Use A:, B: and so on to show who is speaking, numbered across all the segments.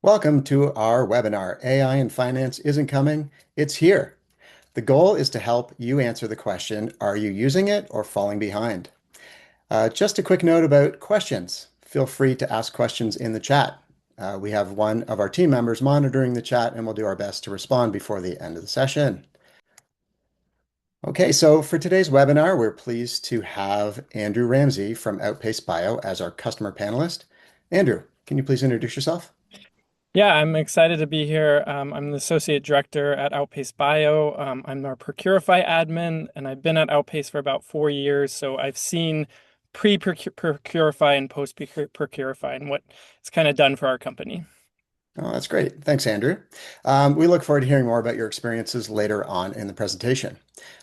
A: Welcome to our webinar. AI in Finance isn't coming, it's here. The goal is to help you answer the question, are you using it or falling behind? Just a quick note about questions. Feel free to ask questions in the chat. We have one of our team members monitoring the chat and we'll do our best to respond before the end of the session. Okay, so for today's webinar, we're pleased to have Andrew Ramsey from Outpace Bio as our customer panelist. Andrew, can you please introduce yourself?
B: Yeah, I'm excited to be here. I'm the associate director at Outpace Bio. I'm our Procurify admin, and I've been at Outpace for about 4 years. So I've seen pre-Procurify and post-Procurify and what it's kind of done for our company.
A: Oh, that's great. Thanks, Andrew. We look forward to hearing more about your experiences later on in the presentation.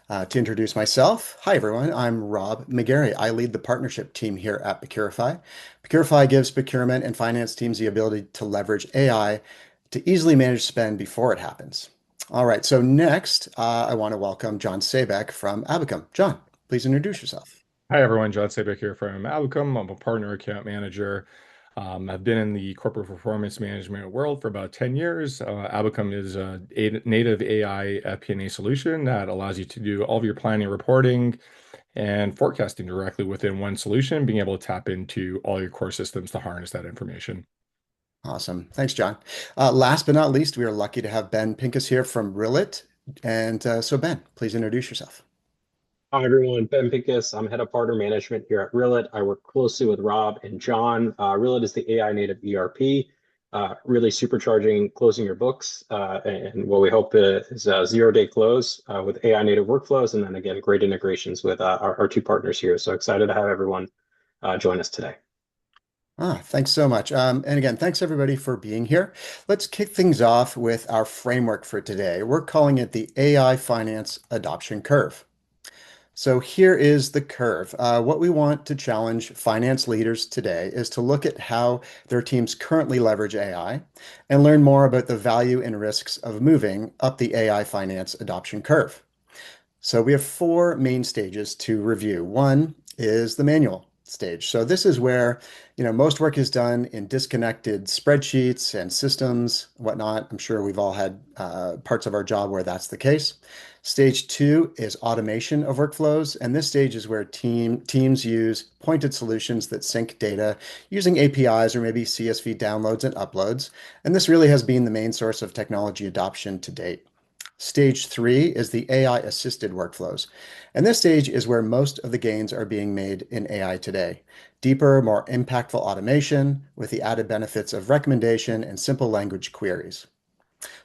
A: To introduce myself, hi everyone, I'm Rob McGarry. I lead the partnership team here at Procurify. Procurify gives procurement and finance teams the ability to leverage AI to easily manage spend before it happens. All right, so next, I want to welcome John Sabek from Abacum. John, please introduce yourself.
C: Hi everyone, John Sabek here from Abacum. I'm a partner account manager. I've been in the corporate performance management world for about 10 years. Abacum is a native AI FP&A solution that allows you to do all of your planning, reporting, and forecasting directly within one solution, being able to tap into all your core systems to harness that information.
A: Awesome. Thanks, John. Last but not least, we are lucky to have Ben Pincus here from Rillet. And so, Ben, please introduce yourself.
D: Hi, everyone. Ben Pincus. I'm head of partner management here at Rillet. I work closely with Rob and John. Rillet is the AI native ERP, really supercharging closing your books. And what we hope is a zero-day close with AI native workflows. And then again, great integrations with our two partners here. So excited to have everyone join us today.
A: Thanks so much. And again, thanks everybody for being here. Let's kick things off with our framework for today. We're calling it the AI Finance Adoption Curve. So here is the curve. What we want to challenge finance leaders today is to look at how their teams currently leverage AI and learn more about the value and risks of moving up the AI finance adoption curve. So we have four main stages to review. One is the manual stage. So this is where, most work is done in disconnected spreadsheets and systems, whatnot. I'm sure we've all had parts of our job where that's the case. Stage two is automation of workflows, and this stage is where teams use pointed solutions that sync data using APIs or maybe CSV downloads and uploads. And this really has been the main source of technology adoption to date. Stage three is the AI assisted workflows. And this stage is where most of the gains are being made in AI today. Deeper, more impactful automation with the added benefits of recommendation and simple language queries.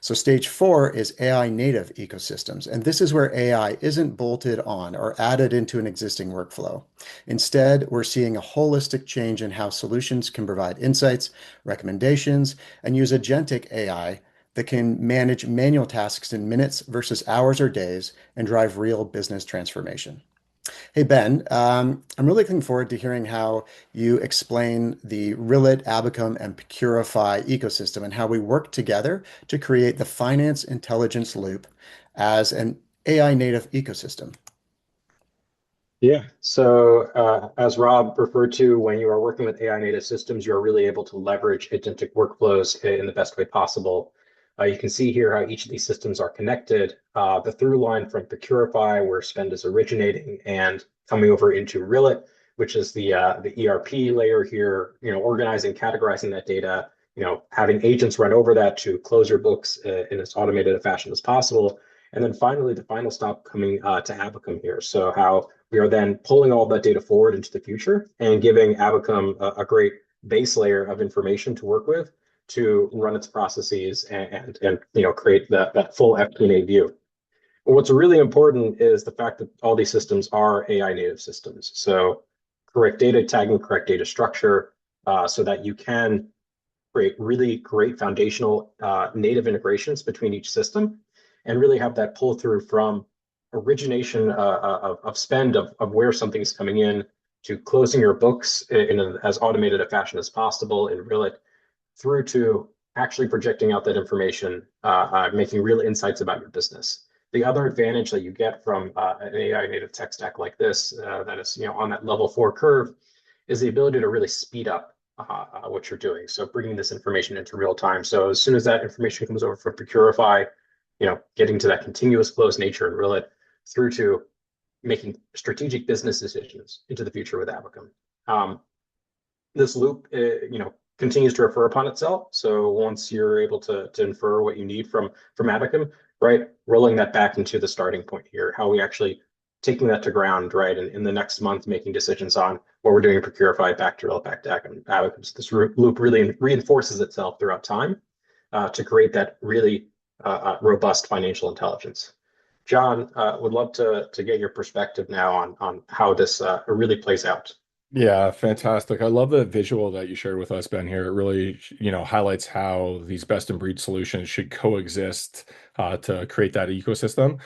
A: So stage four is AI native ecosystems. And this is where AI isn't bolted on or added into an existing workflow. Instead, we're seeing a holistic change in how solutions can provide insights, recommendations, and use agentic AI that can manage manual tasks in minutes versus hours or days and drive real business transformation. Hey, Ben, I'm really looking forward to hearing how you explain the Rillet, Abacum, and Procurify ecosystem and how we work together to create the finance intelligence loop as an AI native ecosystem.
D: Yeah. So as Rob referred to, when you are working with AI native systems, you're really able to leverage agentic workflows in the best way possible. You can see here how each of these systems are connected. The through line from Procurify, where spend is originating and coming over into Rillet, which is the ERP layer here, organizing, categorizing that data, having agents run over that to close your books in as automated a fashion as possible. And then finally, the final stop coming to Abacum here. So how we are then pulling all that data forward into the future and giving Abacum a great base layer of information to work with to run its processes and create that full FP&A view. But what's really important is the fact that all these systems are AI native systems. So correct data tagging, correct data structure, so that you can create really great foundational native integrations between each system and really have that pull through from origination of spend of where something's coming in to closing your books in as automated a fashion as possible in Rillet through to actually projecting out that information, making real insights about your business. The other advantage that you get from an AI native tech stack like this, that is on that level 4 curve, is the ability to really speed up what you're doing. So bringing this information into real time. So as soon as that information comes over from Procurify, getting to that continuous flows nature and Rillet through to making strategic business decisions into the future with Abacum. This loop, continues to refer upon itself. So once you're able to infer what you need from Abacum, right, rolling that back into the starting point here, how we actually taking that to ground, right, and in the next month making decisions on what we're doing in Procurify, back to Rillet, back to Abacum. So this loop really reinforces itself throughout time to create that really robust financial intelligence. John, would love to get your perspective now on how this really plays out.
C: Yeah, fantastic. I love the visual that you shared with us, Ben, here. It really, highlights how these best in breed solutions should coexist to create that ecosystem.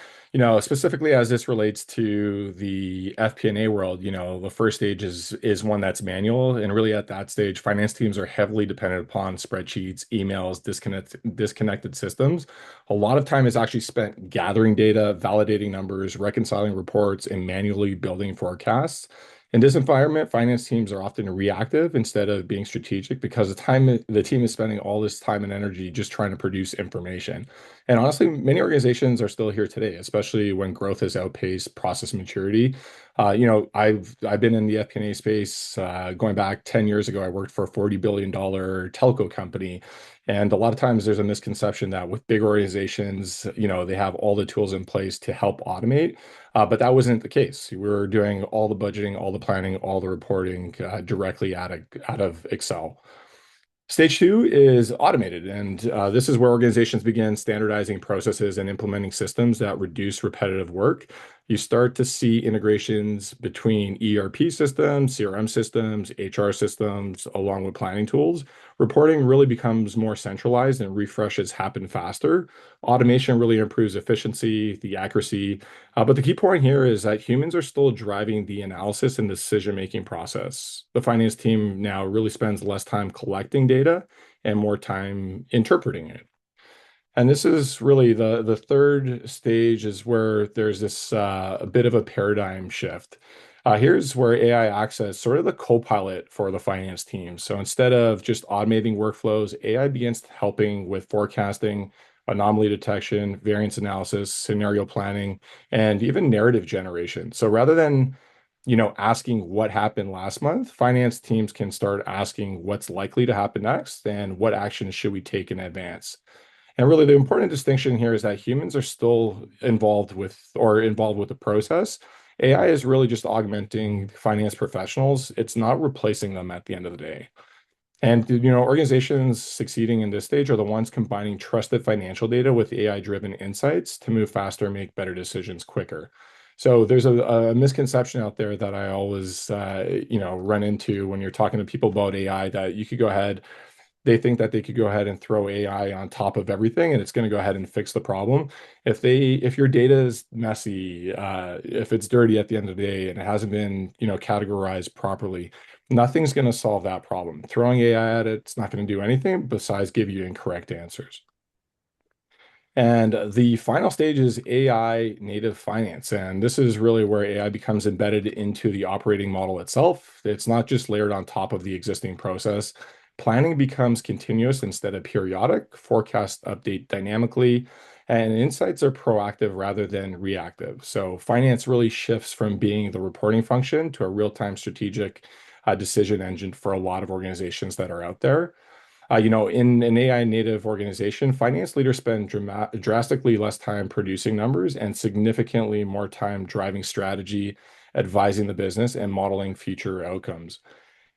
C: Specifically as this relates to the FP&A world, the first stage is one that's manual. And really at that stage, finance teams are heavily dependent upon spreadsheets, emails, disconnected systems. A lot of time is actually spent gathering data, validating numbers, reconciling reports, and manually building forecasts. In this environment, finance teams are often reactive instead of being strategic because the team is spending all this time and energy just trying to produce information. And honestly, many organizations are still here today, especially when growth has outpaced process maturity. I've been in the FP&A space going back 10 years ago. I worked for a $40 billion telco company. And a lot of times there's a misconception that with big organizations, they have all the tools in place to help automate. But that wasn't the case. We were doing all the budgeting, all the planning, all the reporting directly out of Excel. Stage two is automated, and this is where organizations begin standardizing processes and implementing systems that reduce repetitive work. You start to see integrations between ERP systems, CRM systems, HR systems, along with planning tools. Reporting really becomes more centralized and refreshes happen faster. Automation really improves efficiency, the accuracy. But the key point here is that humans are still driving the analysis and decision-making process. The finance team now really spends less time collecting data and more time interpreting it. And this is really the third stage is where there's this a bit of a paradigm shift. Here's where AI acts as sort of the co-pilot for the finance team. So instead of just automating workflows, AI begins helping with forecasting, anomaly detection, variance analysis, scenario planning, and even narrative generation. So rather than asking what happened last month, finance teams can start asking what's likely to happen next and what actions should we take in advance. And really, the important distinction here is that humans are still involved with the process. AI is really just augmenting finance professionals. It's not replacing them at the end of the day. And organizations succeeding in this stage are the ones combining trusted financial data with AI-driven insights to move faster and make better decisions quicker. So there's a misconception out there that I always run into when you're talking to people about AI that you could go ahead. They think that they could go ahead and throw AI on top of everything and it's going to go ahead and fix the problem. If your data is messy, if it's dirty at the end of the day and it hasn't been, categorized properly, nothing's going to solve that problem. Throwing AI at it's not going to do anything besides give you incorrect answers. And the final stage is AI native finance. And this is really where AI becomes embedded into the operating model itself. It's not just layered on top of the existing process. Planning becomes continuous instead of periodic, forecasts update dynamically, and insights are proactive rather than reactive. So finance really shifts from being the reporting function to a real-time strategic decision engine for a lot of organizations that are out there. In an AI native organization, finance leaders spend drastically less time producing numbers and significantly more time driving strategy, advising the business, and modeling future outcomes.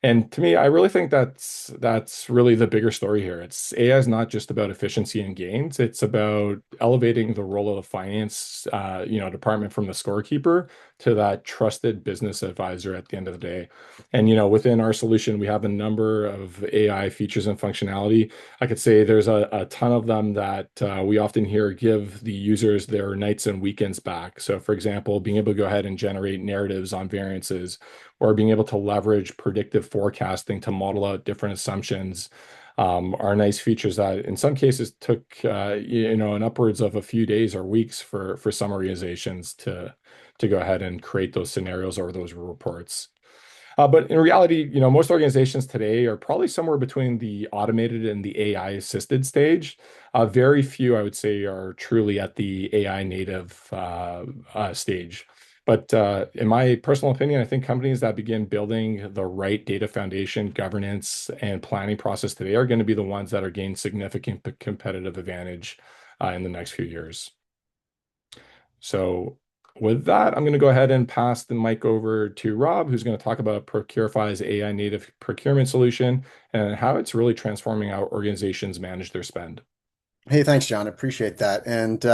C: And to me, I really think that's really the bigger story here. AI is not just about efficiency and gains. It's about elevating the role of the finance, department from the scorekeeper to that trusted business advisor at the end of the day. And within our solution, we have a number of AI features and functionality. I could say there's a ton of them that we often hear give the users their nights and weekends back. So, for example, being able to go ahead and generate narratives on variances or being able to leverage predictive forecasting to model out different assumptions are nice features that in some cases took an upwards of a few days or weeks for some organizations to go ahead and create those scenarios or those reports. But in reality, most organizations today are probably somewhere between the automated and the AI assisted stage. Very few, I would say, are truly at the AI native stage. But in my personal opinion, I think companies that begin building the right data foundation, governance, and planning process today are going to be the ones that are gaining significant competitive advantage in the next few years. So with that, I'm going to go ahead and pass the mic over to Rob, who's going to talk about Procurify's AI native procurement solution and how it's really transforming how organizations manage their spend.
A: Hey, thanks, John. Appreciate that. And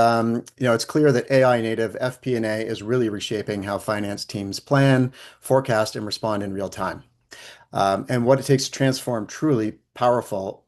A: it's clear that AI native FP&A is really reshaping how finance teams plan, forecast, and respond in real time. And what it takes to transform truly powerful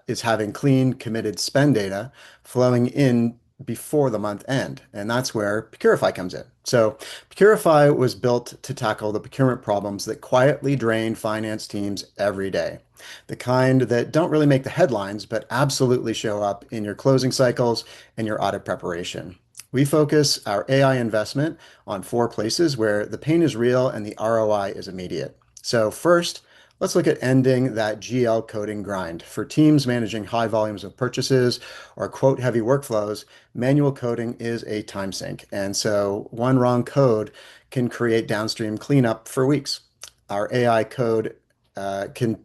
A: is having clean, committed spend data flowing in before the month end. And that's where Procurify comes in. So Procurify was built to tackle the procurement problems that quietly drain finance teams every day. The kind that don't really make the headlines, but absolutely show up in your closing cycles and your audit preparation. We focus our AI investment on four places where the pain is real and the ROI is immediate. So first, let's look at ending that GL coding grind. For teams managing high volumes of purchases or quote heavy workflows, manual coding is a time sink. And so one wrong code can create downstream cleanup for weeks. Our AI code can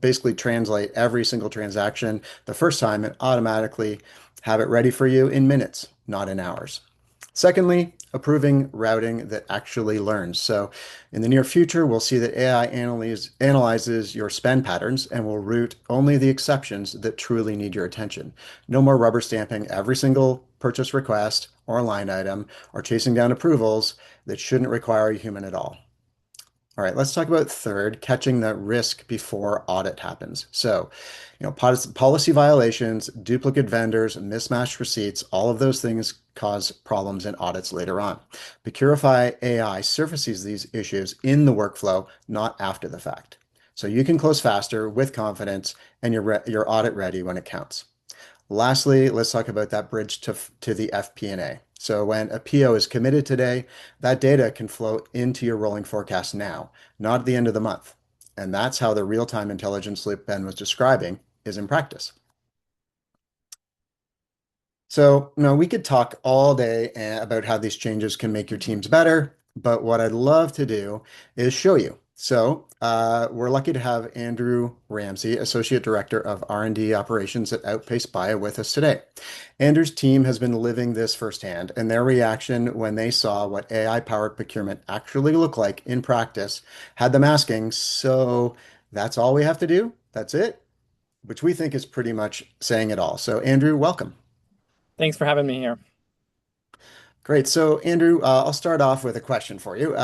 A: basically translate every single transaction the first time and automatically have it ready for you in minutes, not in hours. Secondly, approving routing that actually learns. So in the near future, we'll see that AI analyzes your spend patterns and will route only the exceptions that truly need your attention. No more rubber stamping every single purchase request or line item or chasing down approvals that shouldn't require a human at all. All right, let's talk about third, catching the risk before audit happens. So, policy violations, duplicate vendors, mismatched receipts, all of those things cause problems in audits later on. Procurify AI surfaces these issues in the workflow, not after the fact. So you can close faster with confidence and you're audit ready when it counts. Lastly, let's talk about that bridge to the FP&A. So when a PO is committed today, that data can flow into your rolling forecast now, not at the end of the month. And that's how the real-time intelligence loop Ben was describing is in practice. So, we could talk all day about how these changes can make your teams better, but what I'd love to do is show you. So, we're lucky to have Andrew Ramsey, Associate Director of R&D Operations at Outpace Bio, with us today. Andrew's team has been living this firsthand, and their reaction when they saw what AI-powered procurement actually looked like in practice had them asking, so that's all we have to do? That's it? Which we think is pretty much saying it all. So, Andrew, welcome.
B: Thanks for having me here.
A: Great. So, Andrew, I'll start off with a question for you.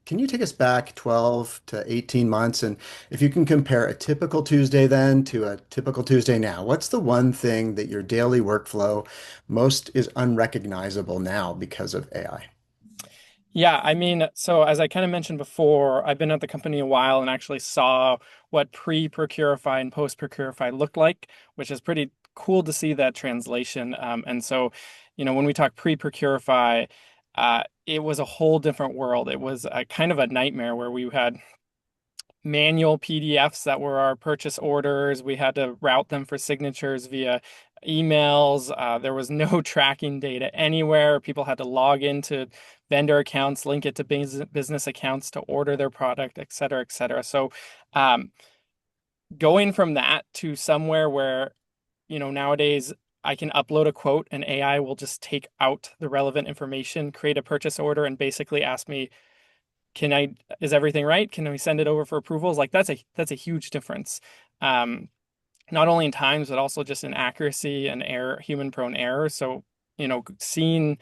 A: Can you take us back 12 to 18 months? And if you can compare a typical Tuesday then to a typical Tuesday now, what's the one thing that your daily workflow most is unrecognizable now because of AI?
B: Yeah, I mean, so as I kind of mentioned before, I've been at the company a while and actually saw what pre-Procurify and post-Procurify looked like, which is pretty cool to see that translation. And so, when we talk pre-Procurify, it was a whole different world. It was a kind of a nightmare where we had manual PDFs that were our purchase orders. We had to route them for signatures via emails. There was no tracking data anywhere. People had to log into vendor accounts, link it to business accounts to order their product, et cetera, et cetera. So, going from that to somewhere where, nowadays I can upload a quote and AI will just take out the relevant information, create a purchase order, and basically ask me, is everything right? Can we send it over for approvals? Like that's a huge difference. Um, Not only in times, but also just in accuracy and error, human prone error. So, seeing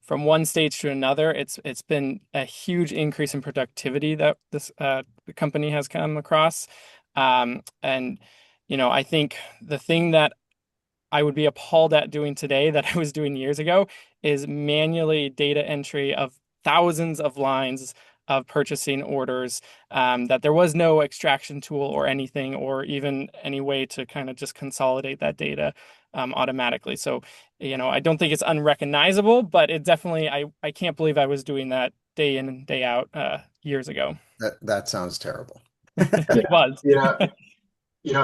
B: from one stage to another, it's been a huge increase in productivity that this the company has come across. And I think the thing that I would be appalled at doing today that I was doing years ago is manually data entry of thousands of lines of purchasing orders, that there was no extraction tool or anything, or even any way to kind of just consolidate that data automatically. So, I don't think it's unrecognizable, but it definitely, I can't believe I was doing that day in and day out years ago.
A: That sounds terrible.
B: It
D: Yeah.
B: was.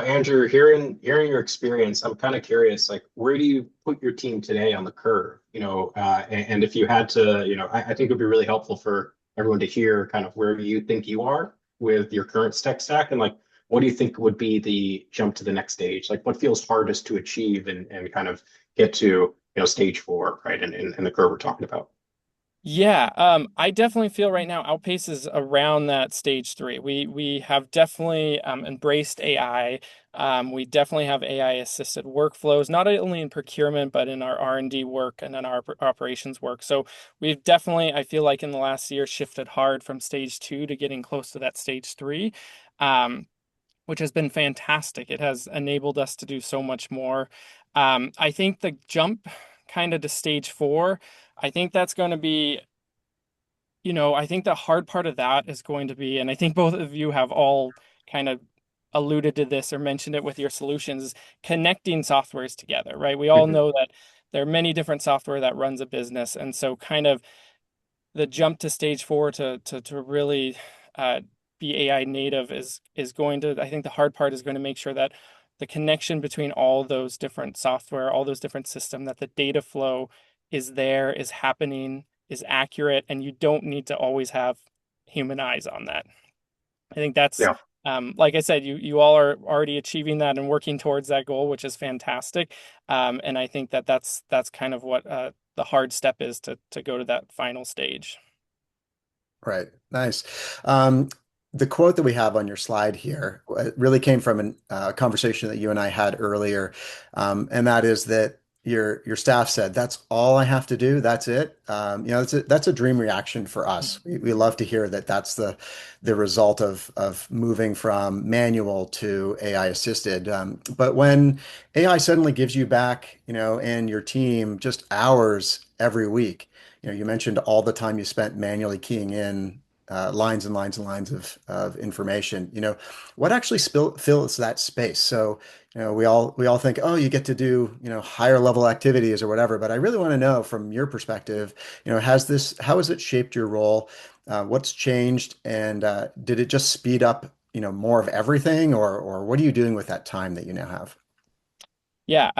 D: Andrew, hearing your experience, I'm kind of curious, like, where do you put your team today on the curve? And if you had to, I think it would be really helpful for everyone to hear kind of where you think you are with your current tech stack, and like, what do you think would be the jump to the next stage? Like, what feels hardest to achieve and kind of get to, stage four, right? And the curve we're talking about.
B: Yeah, I definitely feel right now Outpace is around that stage three. We have definitely embraced AI. We definitely have AI assisted workflows, not only in procurement but in our R&D work and in our operations work. So we've definitely, I feel like in the last year, shifted hard from stage two to getting close to that stage three, um, which has been fantastic. It has enabled us to do so much more. I think the jump kind of to stage four. I think that's going to be, I think the hard part of that is going to be, and I think both of you have all kind of alluded to this or mentioned it with your solutions, connecting softwares together, right? We all
D: Mhm.
B: know that there are many different software that runs a business. And so kind of the jump to stage four to really uh, be AI native is going to, I think the hard part is going to make sure that the connection between all those different software, all those different systems, that the data flow is there, is happening, is accurate, and you don't need to always have human eyes on that. I think that's
D: Yeah.
B: like I said, you all are already achieving that and working towards that goal, which is fantastic. And I think that that's kind of what the hard step is to go to that final stage.
A: Right. Nice. Um, the quote that we have on your slide here really came from a conversation that you and I had earlier, and that is that your staff said, "That's all I have to do. That's it." That's a dream reaction for us. We love to hear that that's the result of moving from manual to AI assisted. But when AI suddenly gives you back, and your team just hours every week. You mentioned all the time you spent manually keying in lines and lines and lines of information. What actually fills that space? So, we all think, oh, you get to do, higher level activities or whatever. But I really want to know from your perspective, how has it shaped your role? What's changed? And did it just speed up, more of everything, or what are you doing with that time that you now have?
B: Yeah,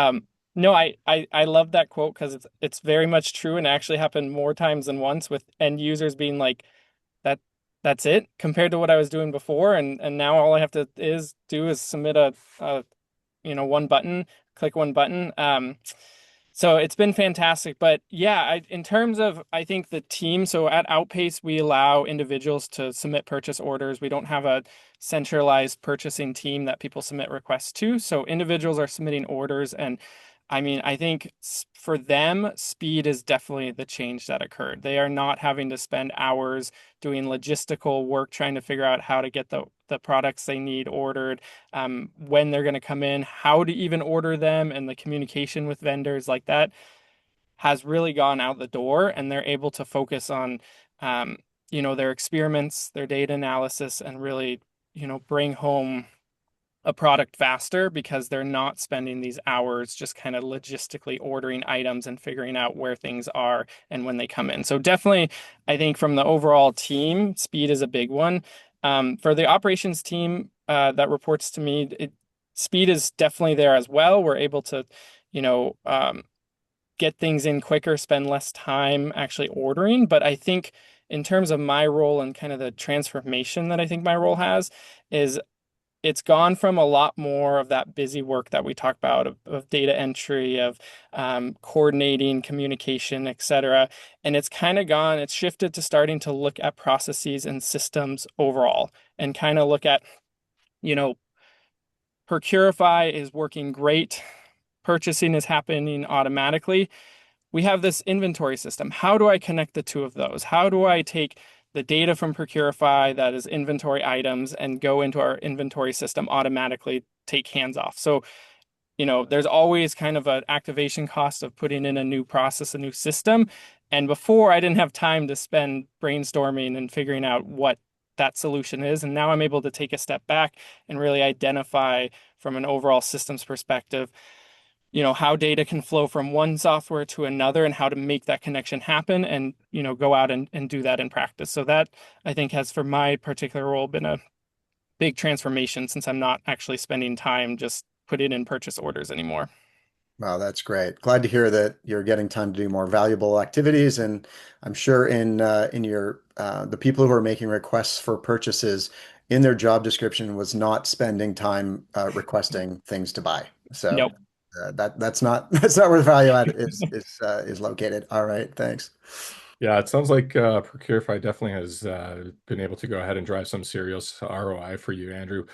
B: no, I love that quote because it's very much true and actually happened more times than once with end users being like that that's it compared to what I was doing before and now all I have to is do is submit a one button, click one button. So it's been fantastic. But yeah, in terms of, I think the team, so at Outpace, we allow individuals to submit purchase orders. We don't have a centralized purchasing team that people submit requests to. So individuals are submitting orders. And I mean, I think for them, speed is definitely the change that occurred. They are not having to spend hours doing logistical work trying to figure out how to get the products they need ordered, when they're going to come in, how to even order them, and the communication with vendors like that has really gone out the door, and they're able to focus on, um, their experiments, their data analysis, and really, bring home a product faster because they're not spending these hours just kind of logistically ordering items and figuring out where things are and when they come in. So definitely, I think from the overall team, speed is a big one. For the operations team that reports to me, speed is definitely there as well. We're able to, you know, um, get things in quicker, spend less time actually ordering. But I think in terms of my role and kind of the transformation that I think my role has is it's gone from a lot more of that busy work that we talk about of data entry, of coordinating communication, et cetera. And it's kind of gone, it's shifted to starting to look at processes and systems overall and kind of look at, you know, Procurify is working great. Purchasing is happening automatically. We have this inventory system. How do I connect the two of those? How do I take the data from Procurify that is inventory items and go into our inventory system automatically, take hands off? So, there's always kind of an activation cost of putting in a new process, a new system. And before I didn't have time to spend brainstorming and figuring out what that solution is. And now I'm able to take a step back and really identify from an overall systems perspective how data can flow from one software to another and how to make that connection happen and, go out and do that in practice. So that I think has, for my particular role, been a big transformation since I'm not actually spending time just putting in purchase orders anymore.
A: Wow, that's great. Glad to hear that you're getting time to do more valuable activities, and I'm sure in your the people who are making requests for purchases in their job description was not spending time requesting things to buy. So
B: Nope.
A: that's not that's not where the value add is located. All right, thanks.
C: Yeah, it sounds like Procurify definitely has been able to go ahead and drive some serious ROI for you, Andrew.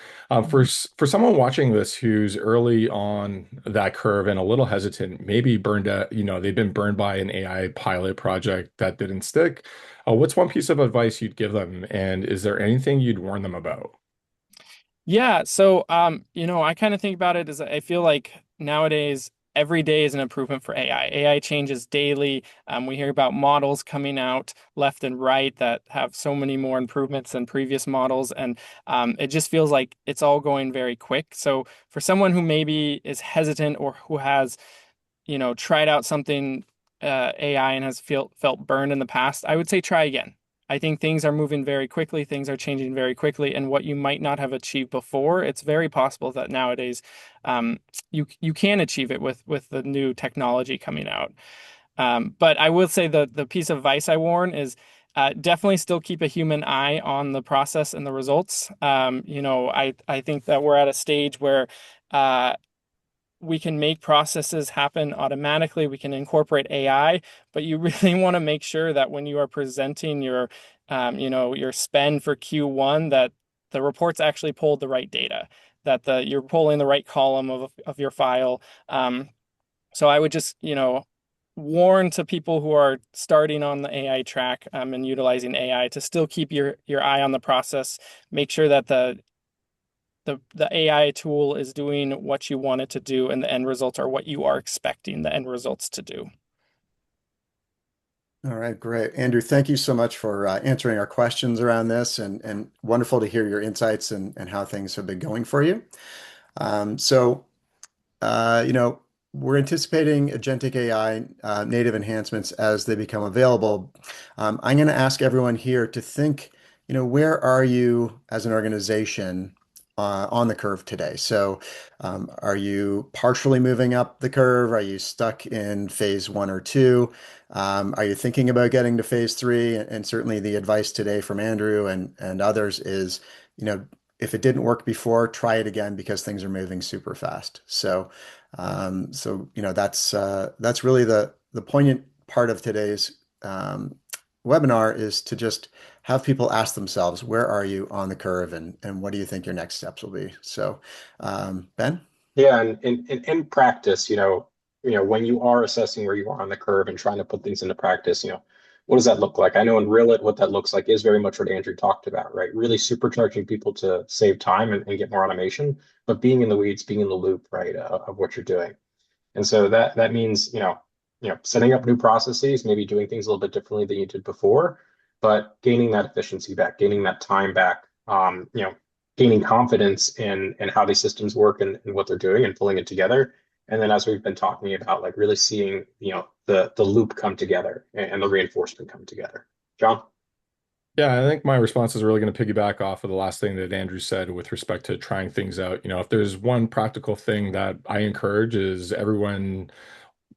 C: For someone watching this who's early on that curve and a little hesitant, maybe burned out, they've been burned by an AI pilot project that didn't stick. What's one piece of advice you'd give them, and is there anything you'd warn them about?
B: Yeah, so I kind of think about it as I feel like nowadays every day is an improvement for AI. AI changes daily. We hear about models coming out left and right that have so many more improvements than previous models, and it just feels like it's all going very quick. So for someone who maybe is hesitant or who has tried out something AI and has felt burned in the past, I would say try again. I think things are moving very quickly, things are changing very quickly, and what you might not have achieved before, it's very possible that nowadays you can achieve it with the new technology coming out. But I will say the piece of advice I warn is definitely still keep a human eye on the process and the results. I think that we're at a stage where uh, we can make processes happen automatically. We can incorporate AI, but you really want to make sure that when you are presenting your spend for Q1, that the reports actually pulled the right data, that you're pulling the right column of your file. So I would just, warn to people who are starting on the AI track and utilizing AI to still keep your eye on the process. Make sure that the AI tool is doing what you want it to do, and the end results are what you are expecting the end results to do.
A: All right, great. Andrew, thank you so much for answering our questions around this and wonderful to hear your insights and how things have been going for you. So we're anticipating agentic AI native enhancements as they become available. I'm going to ask everyone here to think, where are you as an organization on the curve today? So, are you partially moving up the curve? Are you stuck in phase one or two? Are you thinking about getting to phase three? And certainly the advice today from Andrew and others is, if it didn't work before, try it again because things are moving super fast. That's really the poignant part of today's webinar is to just have people ask themselves, where are you on the curve and what do you think your next steps will be? So, Ben?
D: Yeah, and in practice, when you are assessing where you are on the curve and trying to put things into practice, what does that look like? I know in Rillet, what that looks like is very much what Andrew talked about, right? Really supercharging people to save time and get more automation, but being in the weeds, being in the loop, right, of what you're doing. And so that means, setting up new processes, maybe doing things a little bit differently than you did before, but gaining that efficiency back, gaining that time back, gaining confidence in how these systems work and what they're doing and pulling it together. And then as we've been talking about, like really seeing, the loop come together and the reinforcement come together. John?
C: Yeah, I think my response is really going to piggyback off of the last thing that Andrew said with respect to trying things out. If there's one practical thing that I encourage is everyone,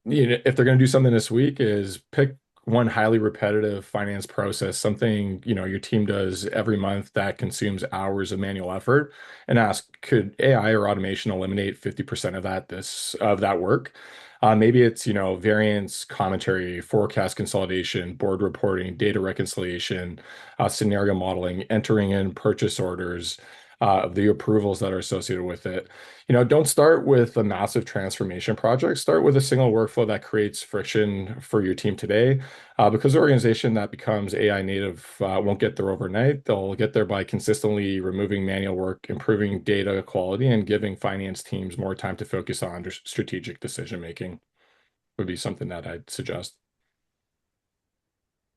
C: if they're going to do something this week, is pick one highly repetitive finance process, something, your team does every month that consumes hours of manual effort, and ask, could AI or automation eliminate 50% of that work? Maybe it's, variance commentary, forecast consolidation, board reporting, data reconciliation, scenario modeling, entering in purchase orders, the approvals that are associated with it. Don't start with a massive transformation project. Start with a single workflow that creates friction for your team today. Because the organization that becomes AI native won't get there overnight. They'll get there by consistently removing manual work, improving data quality, and giving finance teams more time to focus on strategic decision making would be something that I'd suggest.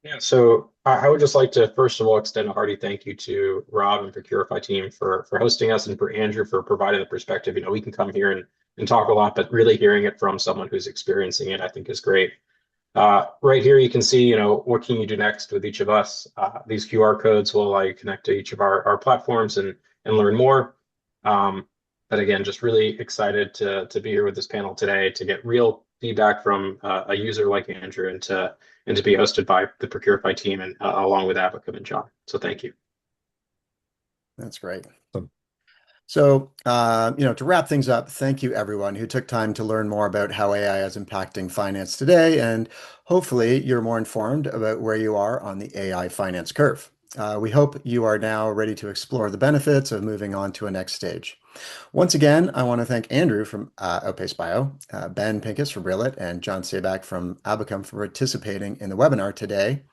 D: Yeah, so I would just like to first of all extend a hearty thank you to Rob and Procurify team for hosting us and for Andrew for providing the perspective. We can come here and and talk a lot, but really hearing it from someone who's experiencing it, I think is great. Right here, you can see, what can you do next with each of us. These QR codes will allow you to connect to each of our platforms and learn more. But again, just really excited to be here with this panel today to get real feedback from a user like Andrew and to be hosted by the Procurify team and along with Abacum and John. So thank you.
A: That's great.
C: So,
A: So, to wrap things up, thank you everyone who took time to learn more about how AI is impacting finance today, and hopefully you're more informed about where you are on the AI finance curve. We hope you are now ready to explore the benefits of moving on to a next stage. Once again, I want to thank Andrew from Outpace Bio, Ben Pincus from Rillet, and John Sabak from Abacum for participating in the webinar today.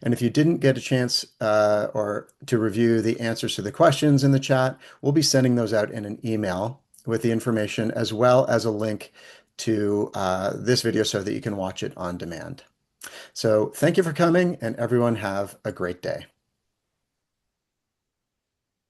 A: And if you didn't get a chance or to review the answers to the questions in the chat, we'll be sending those out in an email with the information as well as a link to this video so that you can watch it on demand. So thank you for coming, and everyone have a great day.